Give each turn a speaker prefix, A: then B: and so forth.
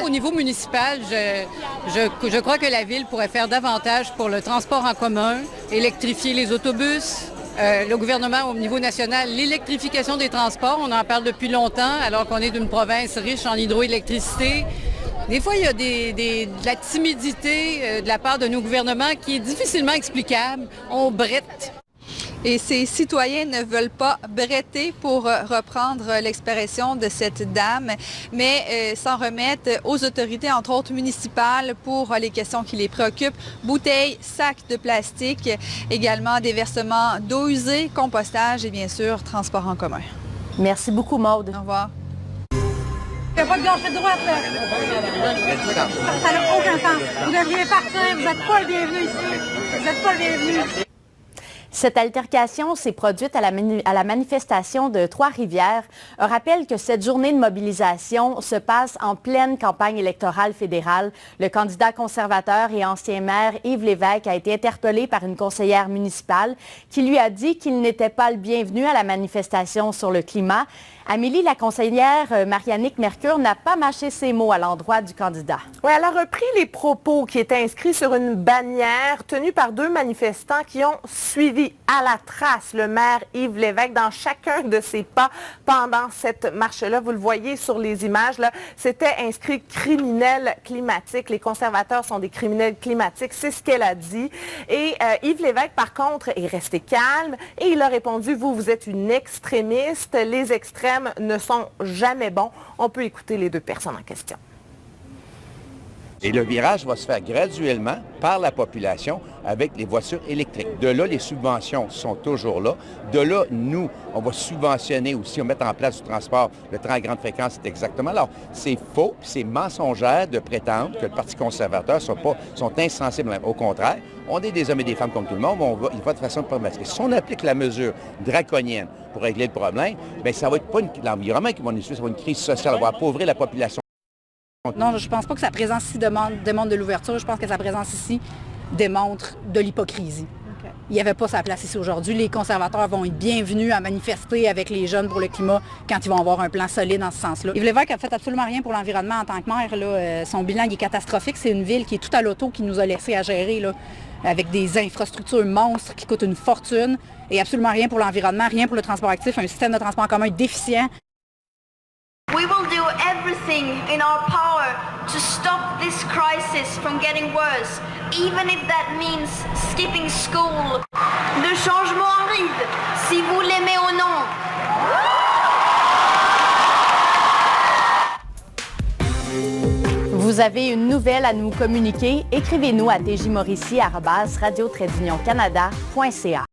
A: Au niveau municipal, je crois que la Ville pourrait faire davantage pour le transport en commun, électrifier les autobus. Le gouvernement, au niveau national, l'électrification des transports, on en parle depuis longtemps, alors qu'on est d'une province riche en hydroélectricité. Des fois, il y a de la timidité de la part de nos gouvernements qui est difficilement explicable. On brette.
B: Et ces citoyens ne veulent pas bretter, pour reprendre l'expression de cette dame, mais s'en remettent aux autorités, entre autres municipales, pour les questions qui les préoccupent. Bouteilles, sacs de plastique, également déversement d'eau usée, compostage et bien sûr, transport en commun.
C: Merci beaucoup, Maude.
B: Au revoir.
D: Il n'y a pas de gauche et de droite, là. Ça n'a aucun sens. Vous devriez partir. Vous n'êtes pas le bienvenu ici. Vous n'êtes pas le bienvenu.
C: Cette altercation s'est produite à la manifestation de Trois-Rivières. Un rappel que cette journée de mobilisation se passe en pleine campagne électorale fédérale. Le candidat conservateur et ancien maire Yves Lévesque a été interpellé par une conseillère municipale qui lui a dit qu'il n'était pas le bienvenu à la manifestation sur le climat. Amélie, la conseillère Mariannick Mercure, n'a pas mâché ses mots à l'endroit du candidat.
E: Oui, elle a repris les propos qui étaient inscrits sur une bannière tenue par 2 manifestants qui ont suivi à la trace le maire Yves Lévesque dans chacun de ses pas pendant cette marche-là. Vous le voyez sur les images, là, c'était inscrit « criminel climatique ». Les conservateurs sont des criminels climatiques, c'est ce qu'elle a dit. Et Yves Lévesque, par contre, est resté calme et il a répondu « Vous êtes une extrémiste, les extrêmes ne sont jamais bons ». On peut écouter les 2 personnes en question.
F: Et le virage va se faire graduellement par la population avec les voitures électriques. De là, les subventions sont toujours là. De là, nous, on va subventionner aussi, on va mettre en place du transport. Le train à grande fréquence, c'est exactement. Alors, c'est faux, c'est mensongère de prétendre que le Parti conservateur sont insensibles. Au contraire, on est des hommes et des femmes comme tout le monde, il va de façon pragmatique. Si on applique la mesure draconienne pour régler le problème, bien, ça va être pas l'environnement qui va nous suivre, ça va être une crise sociale, on va appauvrir la population.
G: Non, je ne pense pas que sa présence ici demande de l'ouverture. Je pense que sa présence ici démontre de l'hypocrisie. Okay. Il n'y avait pas sa place ici aujourd'hui. Les conservateurs vont être bienvenus à manifester avec les jeunes pour le climat quand ils vont avoir un plan solide dans ce sens-là. Yves Lévesque a fait absolument rien pour l'environnement en tant que maire. Là. Son bilan il est catastrophique. C'est une ville qui est tout à l'auto qui nous a laissé à gérer, là, avec des infrastructures monstres qui coûtent une fortune et absolument rien pour l'environnement, rien pour le transport actif, un système de transport en commun déficient.
H: We will do everything in our power to stop this crisis from getting worse, even if that means skipping school. Le changement arrive, si vous l'aimez ou non.
C: Vous avez une nouvelle à nous communiquer? Écrivez-nous à tjmauricie@radio-canada.ca.